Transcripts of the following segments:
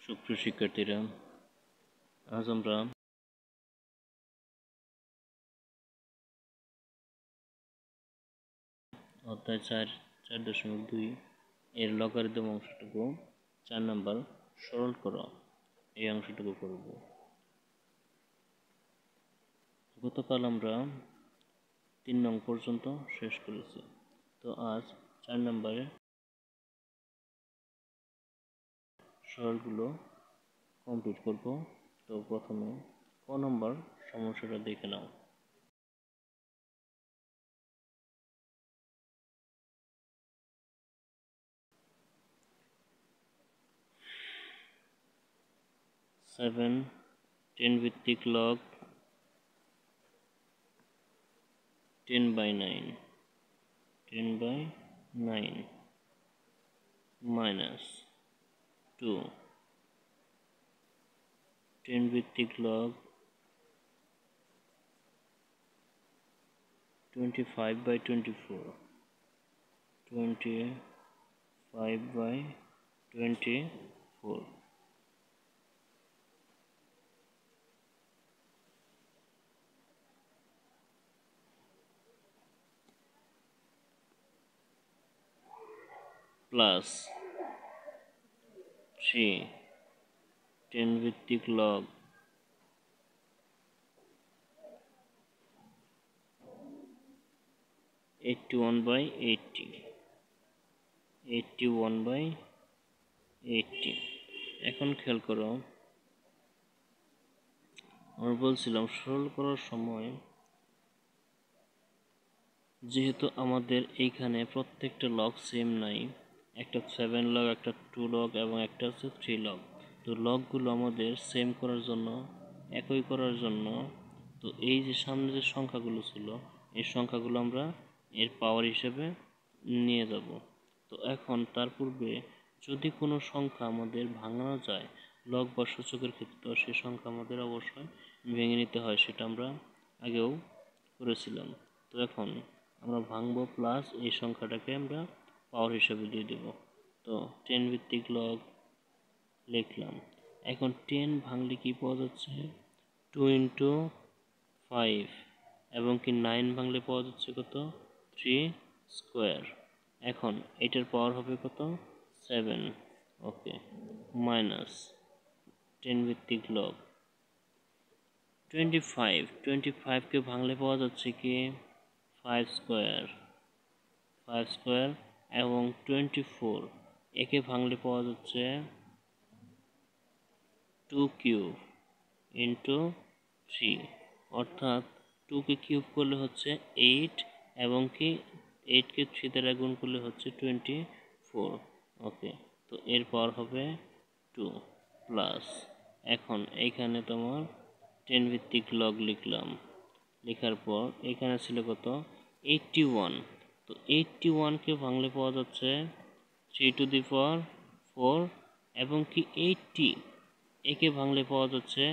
সুপ্রিয় শিক্ষার্থীরা, আজ আমরা অধ্যায় 4.2 এর লগারিদম অংশটুকু 4 নাম্বার সরল করো এই অংশটুকু করব। গতকাল আমরা 3 নং পর্যন্ত শেষ করেছি, তো আজ 4 নম্বরে সরলগুলো কমপ্লিট করব। তো প্রথমে ক নম্বর সমস্যাটা দেখে নাও। সেভেন 10 ভিত্তিক লগ 10/9 minus 2 10 ভিত্তিক লগ 25/24 25/24 প্লাস 3 10 ভিত্তিক লগ 81/80 এখন খেয়াল করো, আমরা বলছিলাম সরল করার সময় যেহেতু আমাদের এইখানে প্রত্যেকটা লগ সেম নাই, একটা 7 লগ, একটা 2 লগ এবং একটা হচ্ছে 3 লগ। তো লগগুলো আমাদের সেম করার জন্য, একই করার জন্য, তো এই যে সামনে যে সংখ্যাগুলো ছিল এই সংখ্যাগুলো আমরা এর পাওয়ার হিসেবে নিয়ে যাব। তো এখন তার পূর্বে যদি কোনো সংখ্যা আমাদের ভাঙানো যায় লগ বা সূচকের ক্ষেত্রে, তো সেই সংখ্যা আমাদের অবশ্যই ভেঙে নিতে হয়, সেটা আমরা আগেও করেছিলাম। তো এখন আমরা ভাঙবো, প্লাস এই সংখ্যাটাকে আমরা পাওয়ার হিসেবে দিয়ে দেব। তো 10 ভিত্তিক লগ লিখলাম। এখন 10 ভাঙলে কি পাওয়া যাচ্ছে? 2 × 5 এবং কি 9 ভাঙলে পাওয়া যাচ্ছে কত? 3 স্কোয়ার। এখন এটার পাওয়ার হবে কত? 7। ওকে, মাইনাস 10 ভিত্তিক লগ 25কে ভাঙলে পাওয়া যাচ্ছে কি? 5 স্কোয়ার এবং 24 একে ভাঙলে পাওয়া যাচ্ছে 2 কিউব ইন্টু 3, অর্থাৎ 2কে কিউব করলে হচ্ছে 8 এবং কি 8কে 3 দ্বারা গুণ করলে হচ্ছে 24। ওকে, তো এর পাওয়ার হবে 2 প্লাস, এখন এইখানে তোমার 10 ভিত্তিক লগ লিখলাম। লেখার পর এখানে ছিল কত? 81। তো 81কে ভাঙলে পাওয়া যাচ্ছে 3^4 এবং কি 80 একে ভাঙলে পাওয়া যাচ্ছে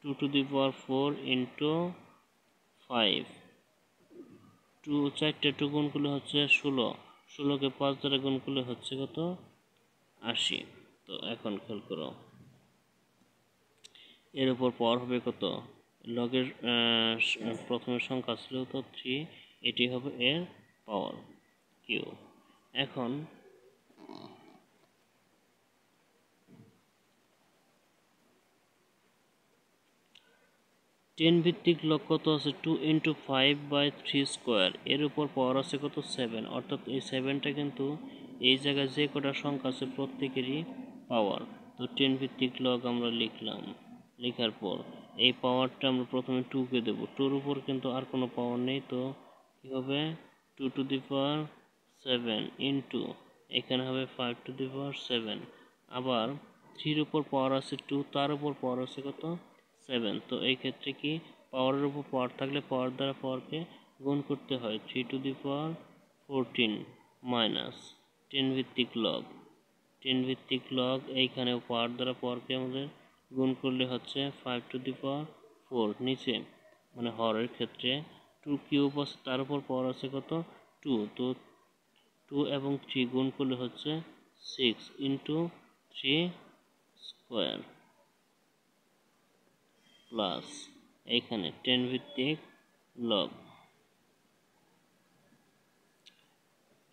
2^4 ইন্টু 5। 4টা 2 গুণ করলে হচ্ছে 16, 16কে 5 দ্বারা গুণ করলে হচ্ছে কত? 80। তো এখন খেয়াল করো, এর উপর পাওয়ার হবে কত? লগের প্রথমে সংখ্যা ছিল তো 3, এটি হবে এর পাওয়ার কিউ। এখন 10 ভিত্তিক লগ কত আছে? 2 × 5/3 স্কোয়ার, এর উপর পাওয়ার আছে কত? 7, অর্থাৎ এই 7টা কিন্তু এই জায়গায় যে কটা সংখ্যা আছে প্রত্যেকেরই পাওয়ার। তো 10 ভিত্তিক লগ আমরা লিখলাম। লেখার পর এই পাওয়ারটা আমরা প্রথমে 2কে দেবো, 2-র উপর কিন্তু আর কোনো পাওয়ার নেই, তো কী হবে? 2^7 ইন্টু এখানে হবে 5^7, আবার 3-র উপর পাওয়ার আছে 2, তার উপর পাওয়ার আছে কত? 7। তো এই ক্ষেত্রে কি পাওয়ারের উপর পাওয়ার থাকলে পাওয়ার দ্বারা পাওয়ারকে গুণ করতে হয়। 3^14 মাইনাস 10 ভিত্তিক লগ এইখানে পাওয়ার দ্বারা পাওয়ারকে আমাদের গুণ করলে হচ্ছে 5^4, নিচে মানে হরের ক্ষেত্রে 2 কিউব আছে, তার উপর পাওয়ার আছে কত? 2, তো 2 এবং 3 গুণ করলে হচ্ছে 6 ইন্টু 3 স্কোয়ার প্লাস এখানে 10 ভিত্তিক লগ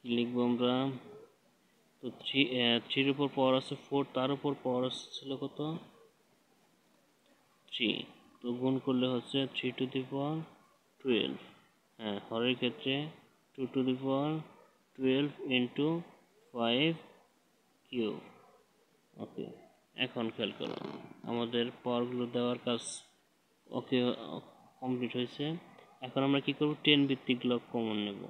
লিখবো আমরা। তো 3 উপর পাওয়ার আছে 4, তার উপর পাওয়ার ছিল কত 3, তো গুণ করলে হচ্ছে 3 টু দি পাওয়ার 12। হ্যাঁ, হরের ক্ষেত্রে 2 to the power 12 into 5 cube. Okay, এখন খেয়াল করো আমাদের পাওয়ারগুলো দেওয়ার কাজ ওকে কমপ্লিট হয়েছে। এখন আমরা কি করব, 10 ভিত্তিক লগ কমন নেব।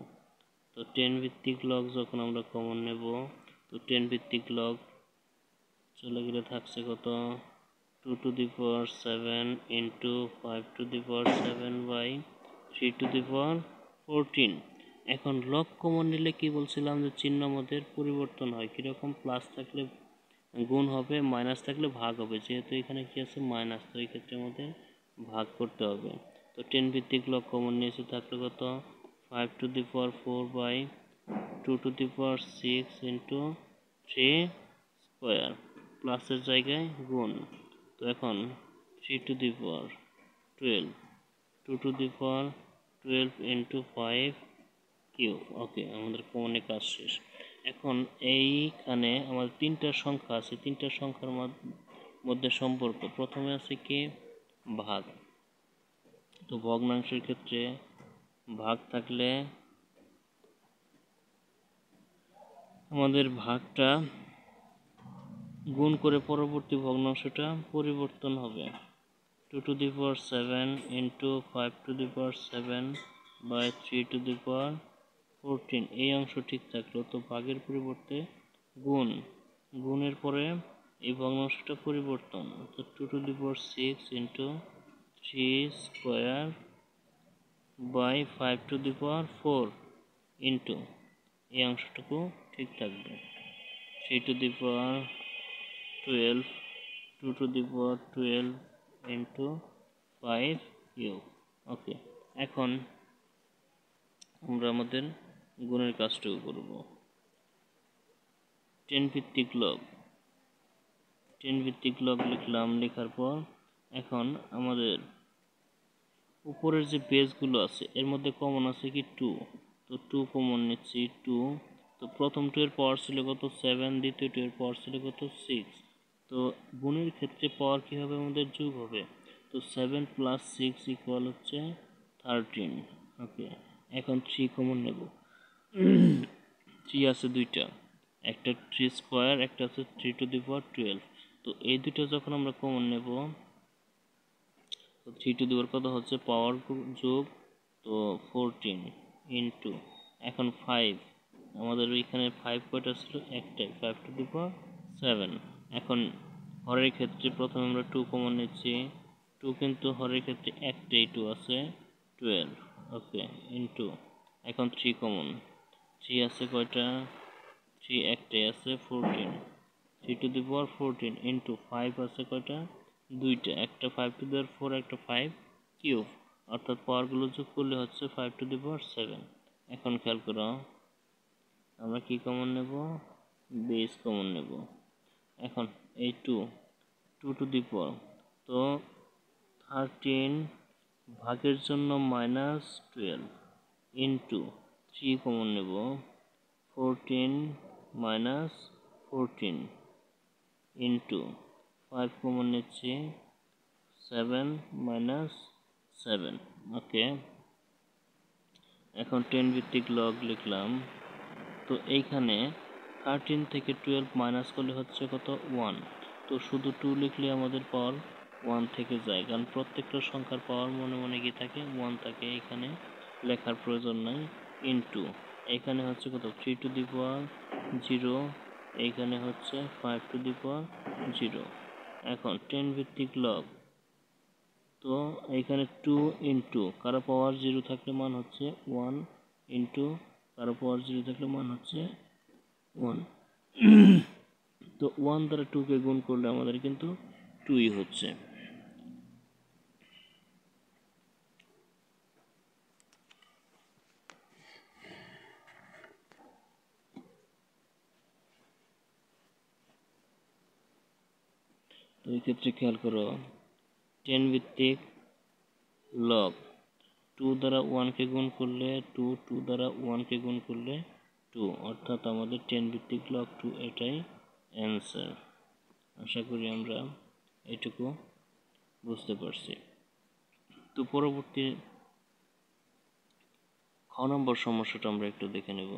তো 10 ভিত্তিক লগ যখন আমরা কমন নেব, তো 10 ভিত্তিক লগ চলে গেলে থাকছে কত 2 to the power 7 into 5 to the power 7 by 3 to the power 14। এখন লগ কমন নিলে কি বলছিলাম যে চিহ্ন আমাদের পরিবর্তন হয়, কীরকম প্লাস থাকলে গুণ হবে, মাইনাস থাকলে ভাগ হবে। যেহেতু এখানে কি আছে মাইনাস, তো এই ক্ষেত্রে আমাদের ভাগ করতে হবে। তো 10 ভিত্তিক লগ কমন নিয়েছে, থাকলে কত 5 to the power 4 by 2 to the power 6 into 3 square, প্লাসের জায়গায় গুণ। তো এখন 3 to the power 12, 2 to the power 12 into 5 cube. Okay, আমাদের কমনে কাজ শেষ। এখন এইখানে আমাদের তিনটা সংখ্যা আছে, তিনটা সংখ্যার মধ্যে সম্পর্ক প্রথমে আছে কি ভাগ। তো ভগ্নাংশের ক্ষেত্রে ভাগ থাকলে আমাদের ভাগটা গুণ করে পরবর্তী ভগ্নাংশটা পরিবর্তন হবে। 2 to the power 7 into 5 to the power 7 by 3 to the power 14, এই অংশ ঠিক থাকলো। তো ভাগের পরিবর্তে গুণ, গুণের পরে এই ভগ্নাংশটা পরিবর্তন। তো 2 to the power 6 into 3 square by 5 to the power 4 into এই অংশটুকু ঠিক থাকবে 3 to the power 12, 2 to the power 12 into 5 cube. Okay, এখন আমরা আমাদের গুণের কাজটুকু করব। 10 ভিত্তিক লগ, 10 ভিত্তিক লগ লিখলাম। লেখার পর এখন আমাদের উপরের যে পেজগুলো আছে এর মধ্যে কমন আছে কি 2, তো 2 কমন নিচ্ছি 2। তো প্রথম 2 এর পাওয়ার ছিল কত 7, দ্বিতীয় 2 এর পাওয়ার ছিল কত 6। তো গুণের ক্ষেত্রে পাওয়ার কি হবে আমাদের যোগ হবে। তো 7 প্লাস 6 ইকুয়াল হচ্ছে 13। ওকে, এখন 3 কমন নেব। 3 আছে দুইটা, একটা 3 স্কোয়ার, একটা আছে 3 টু দি পাওয়ার 12। তো এই দুইটা যখন আমরা কমন নেব, তো 3 টু দি পাওয়ার কত হচ্ছে পাওয়ার যোগ, তো 14 ইন্টু এখন 5, আমাদের ওইখানে 5 কয়টা ছিল একটাই, 5 টু দি পাওয়ার 7। এখন হরের ক্ষেত্রে প্রথমে আমরা 2 কমন নিচ্ছি, 2 কিন্তু হরের ক্ষেত্রে একটাই 2 আছে 12। ওকে, ইন্টু এখন 3 কমন, 3 আছে কয়টা 3 একটাই আছে 14, 3 টু দি পাওয়ার 14 ইন্টু 5 আছে কয়টা দুইটা, একটা 5 টু দি পাওয়ার 4, একটা 5 কিউব, অর্থাৎ পাওয়ারগুলো যোগ করলে হচ্ছে 5 টু দি পাওয়ার 7। এখন খেয়াল করো আমরা কি কমন নেব, বেস কমন নেব। এখন এই 2 টু দি পাওয়ার, তো 13 ভাগের জন্য -12 ইন্টু 3 কমন নেব 14 -14 ইন্টু 5 কমন নিচ্ছি 7 -7। ওকে, এখন 10 ভিত্তিক লগ লিখলাম। তো এইখানে 13 থেকে 12 মাইনাস করলে হচ্ছে কত 1। তো শুধু 2 লিখলে আমাদের পাওয়ার 1 থেকে যায়, কারণ প্রত্যেকটা সংখ্যার পাওয়ার মনে মনে কি থাকে 1 থাকে, এখানে লেখার প্রয়োজন নাই। ইন্টু এখানে হচ্ছে কত 3 টু দি পাওয়ার 0, এইখানে হচ্ছে 5 টু দি পাওয়ার 0। এখন 10 ভিত্তিক লগ, তো এইখানে 2 ইন্টু কারো পাওয়ার 0 থাকলে মান হচ্ছে 1 ইন্টু কারো পাওয়ার 0 থাকলে মান হচ্ছে 1। তো 1 দ্বারা 2 কে গুণ করলে আমাদের কিন্তু 2ই হচ্ছে। তো এই ক্ষেত্রে খেয়াল করো 10 ভিত্তিক লগ 2 দ্বারা 1 কে গুণ করলে 2 দ্বারা 1 কে গুণ করলে 2, অর্থাৎ আমাদের 10 ভিত্তিক লগ 2 এটাই অ্যান্সার। আশা করি আমরা এইটুকু বুঝতে পারছি। তো পরবর্তী খ নম্বর সমস্যাটা আমরা একটু দেখে নেব।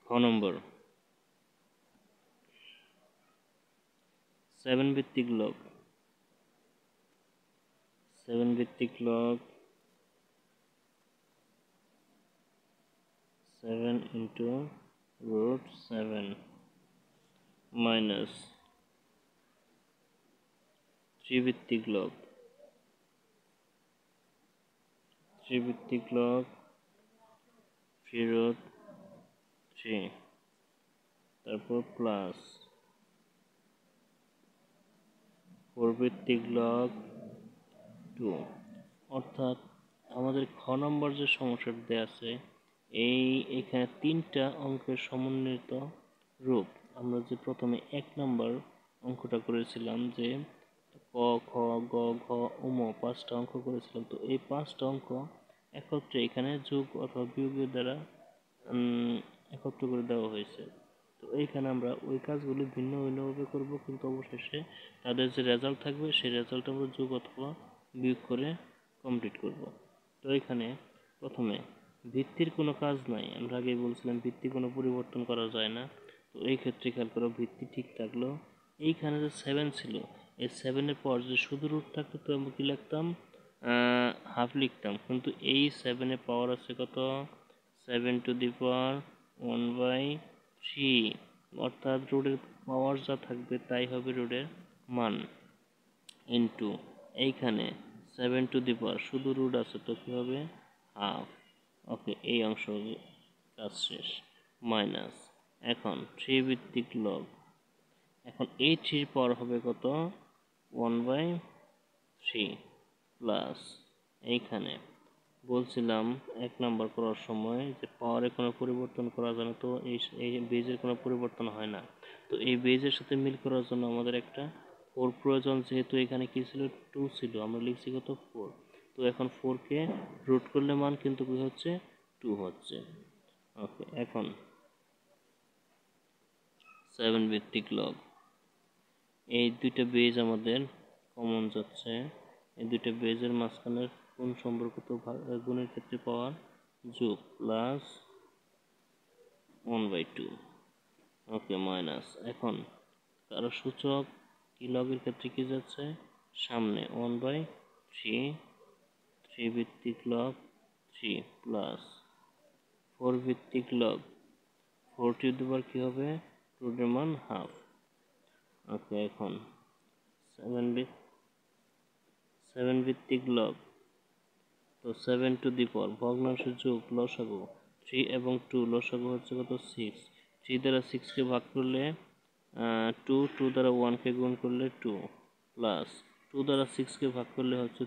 খ নম্বর 7 ভিত্তিক লগ 7 ভিত্তিক লগ 7 into root 7 minus 3 ভিত্তিক লগ 3 ভিত্তিক লগ 3 root 3, তারপর প্লাস 4 ভিত্তিক লগ 2। অর্থাৎ আমাদের খ নম্বর যে সমস্যাটা দেওয়া আছে এইখানে তিনটা অঙ্কের সমন্বিত রূপ। আমরা যে প্রথমে 1 নম্বর অঙ্কটা করেছিলাম যে ক, খ, গ, ঘ, উম 5টা অঙ্ক করেছিলাম, তো এই 5টা অঙ্ক একত্রে এখানে যোগ অথবা বিয়োগের দ্বারা একত্র করে দেওয়া হয়েছে। তো এইখানে আমরা ওই কাজগুলি ভিন্ন ভিন্নভাবে করব, কিন্তু অবশেষে তাদের যে রেজাল্ট থাকবে সেই রেজাল্ট আমরা যোগ অথবা বিয়োগ করে কমপ্লিট করব। তো এখানে প্রথমে ভিত্তির কোনো কাজ নাই, আমরা আগেই বলছিলাম ভিত্তি কোনো পরিবর্তন করা যায় না। তো এই ক্ষেত্রে খেয়াল করো ভিত্তি ঠিক থাকলো। এইখানে যে 7 ছিল, এই 7-এর পর যদি শুধু রুট থাকতো তো আমরা কি লিখতাম, হাফ লিখতাম, কিন্তু এই 7-এর পাওয়ার আছে কত, 7 টু দি পাওয়ার 1/3, অর্থাৎ রুটের পাওয়ার যা থাকবে তাই হবে রুটের মান, ইন্টু এইখানে 7 টু দি পাওয়ার শুধু রুট আছে তো কি হবে হাফ। ওকে, এই অংশ কাজ শেষ। মাইনাস এখন 3 ভিত্তিক লগ, এখন এই 3 পাওয়ার হবে কত 1/3, প্লাস এইখানে বলছিলাম 1 নাম্বার করার সময় যে পাওয়ারে কোনো পরিবর্তন করা যায় না, তো এই বেজের কোনো পরিবর্তন হয় না। তো এই বেজের সাথে মিল করার জন্য আমাদের একটা 4 প্রয়োজন, যেহেতু এখানে কি ছিল 2 ছিল, আমরা লিখছি কত 4। তো এখন 4-কে রুট করলে মান কিন্তু কি হচ্ছে 2 হচ্ছে। ওকে, এখন 7 ভিত্তিক লগ, এই দুইটা বেজ আমাদের কমন যাচ্ছে, এই দুইটা বেজের মাঝখানের কোন সম্পর্ক, তো গুণের ক্ষেত্রে পাওয়ার যোগ প্লাস 1/2। ওকে, মাইনাস এখন কারো সূচক কি লগের ক্ষেত্রে কি যাচ্ছে সামনে 1/3, 3 ভিত্তিক লগ 3 প্লাস 4 ভিত্তিক লগ 4 টু দি পাওয়ার কি হবে রুটের মান হাফ। ওকে, এখন 7 ভিত্তিক লগ, তো 7 টু দি পাওয়ার ভগ্নাংশ যোগ লসাগু 3 এবং 2, লসাগু হচ্ছে কত 6, 3 দ্বারা 6-কে ভাগ করলে 2 দ্বারা 1-কে গুণ করলে 2, প্লাস 2 দ্বারা 6-কে ভাগ করলে হচ্ছে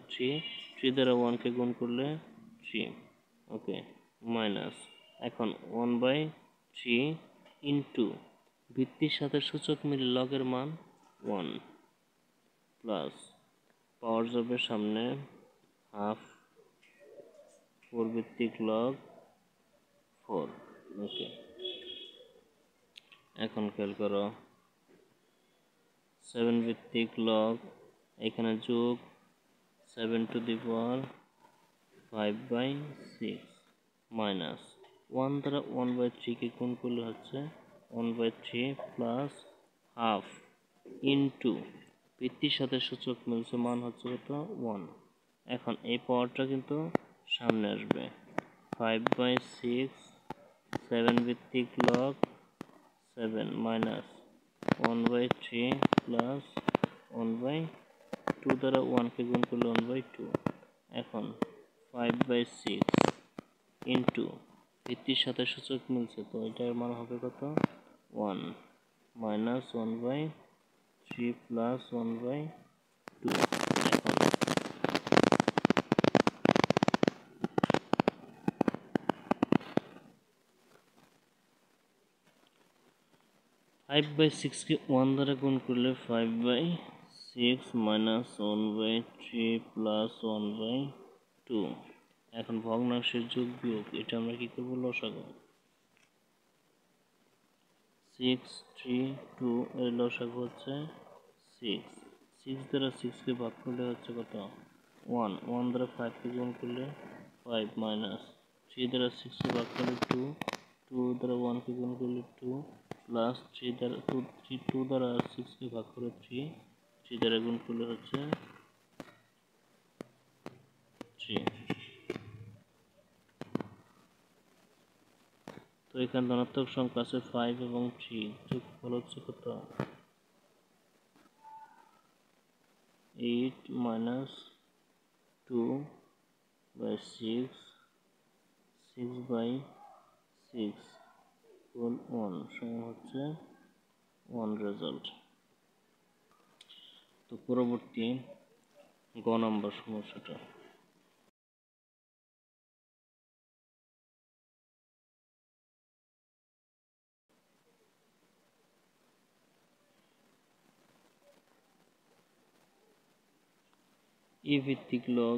3 দ্বারা 1-কে গুণ করলে 3। ওকে, মাইনাস এখন 1/3 ইন্টু ভিত্তির সাথে সূচক মিলে লগের মান 1, প্লাস পাওয়ার যাবে সামনে হাফ 4 ভিত্তিক লগ 4। ওকে, এখন খেয়াল করো 7 ভিত্তিক লগ, এখানে যোগ 7 টু দি পাওয়ার 5/6 মাইনাস 1 দ্বারা 1/3-কে গুণ করলে হচ্ছে 1/3 প্লাস হাফ ইন্টু ভিত্তির সাথে সূচক মিলছে মান হচ্ছে কত 1। এখন এই পাওয়ারটা কিন্তু সামনে আসবে 5/6, 7 ভিত্তিক লগ 7 মাইনাস 1/3 প্লাস 1/2 দ্বারা 1-কে গুণ করলে 1/2। এখন 5/6 ইন্টু ভিত্তির সাথে সূচক মিলছে, তো এটার মান হবে কত 1 মাইনাস 1/3 প্লাস 1/2। এখন 5/6 কে 1 দ্বারা গুণ করলে 5/6 মাইনাস 1/3 প্লাস 1/2। এখন ভগ্নাংশের যোগ বিয়োগ, এটা আমরা কি করব, লসাগু। 6 3 2 এর লসাগু হচ্ছে 6। 6 দ্বারা 6 কে ভাগ করলে হচ্ছে কত, 1। 1 দ্বারা 5 কে গুণ করলে 5 মাইনাস 3 দ্বারা 6 কে ভাগ করলে 2। 2 দ্বারা 1 কে গুণ করলে 2 প্লাস 3 দ্বারা 2 দ্বারা 6 কে ভাগ করে 3। 3 দ্বারা গুণ করলে হচ্ছে 3। তো এখানে ধনাত্মক সংখ্যা আছে 5 এবং 3, যোগফল হচ্ছে কত, 8 minus 2/6 6/6 whole 1 সমান হচ্ছে 1 রেজাল্ট। তো পরবর্তী গ নম্বর সমস্যাটা, ই ভিত্তিক log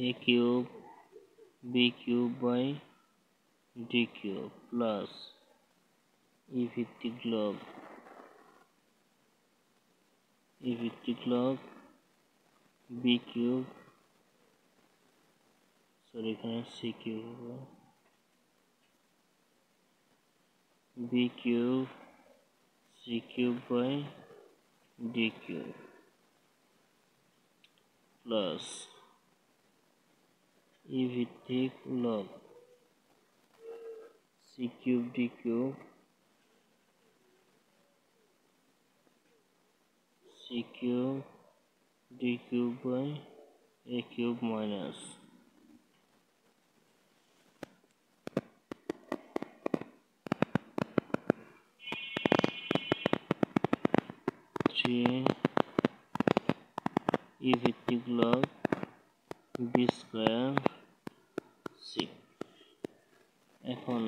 a cube b cube by d cube plus e ভিত্তিক লগ b কিউব, সরি এখানে c কিউব হবে, b cube c cube by d cube plus e ভিত্তিক log c cube d cube c cube d cube by a cube minus 3 e ভিত্তিক log b square c। এখন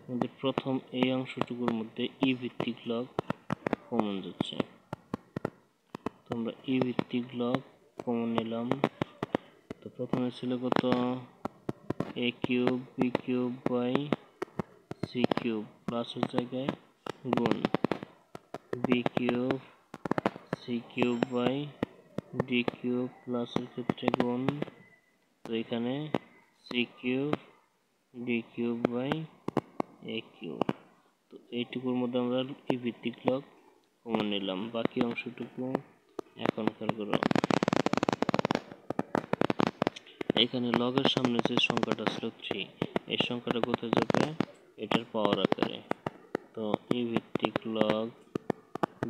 আমাদের প্রথম এই অংশটুকুর মধ্যে ই ভিত্তিক লগ কমন যাচ্ছে, তো আমরা ই ভিত্তিক লগ কমন নিলাম। তো প্রথমে ছিল কত, a cube b cube by c cube প্লাসের জায়গায় গুণ b cube c cube by d cube প্লাসের ক্ষেত্রে গুণ, তো এখানে c cube d cube by a cube. তো এইটুকুর মধ্যে আমরা ই ভিত্তিক লগ কমন নিলাম, বাকি অংশটুকু এখনকার করো। এখানে লগের সামনে যে সংখ্যাটা ছিল 3, এই সংখ্যাটা কোথায় যাবে, এটার পাওয়ার আকারে। তো ই ভিত্তিক log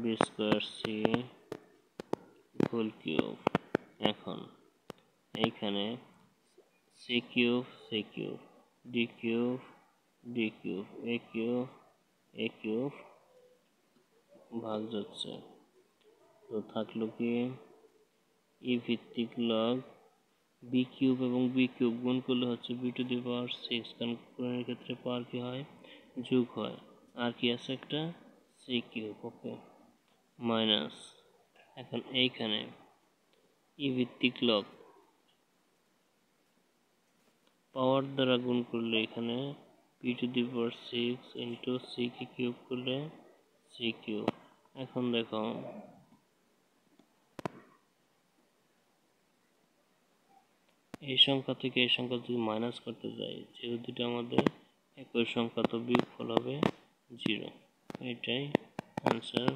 b square c whole cube. এখন এইখানে c cube d cube a cube ভাগ যাচ্ছে, তো থাকলো কি ই ভিত্তিক লগ b কিউব এবং b কিউব গুণ করলে হচ্ছে b টু দি পাওয়ার 6, কারণ গুণের ক্ষেত্রে পাওয়ার কি হয়, যোগ হয়। আর কি আছে একটা c কিউব, ওকে, মাইনাস। এখন এইখানে ই ভিত্তিক লগ পাওয়ার দ্বারা গুণ করলে এখানে b two the power 6 into c K cube করলে c কিউব। এখন দেখো এই সংখ্যা থেকে এই সংখ্যা যদি মাইনাস করতে যাই, যেহেতু দুটো আমাদের একই সংখ্যা, তো বিয়োগফল হবে 0। এটাই আনসার।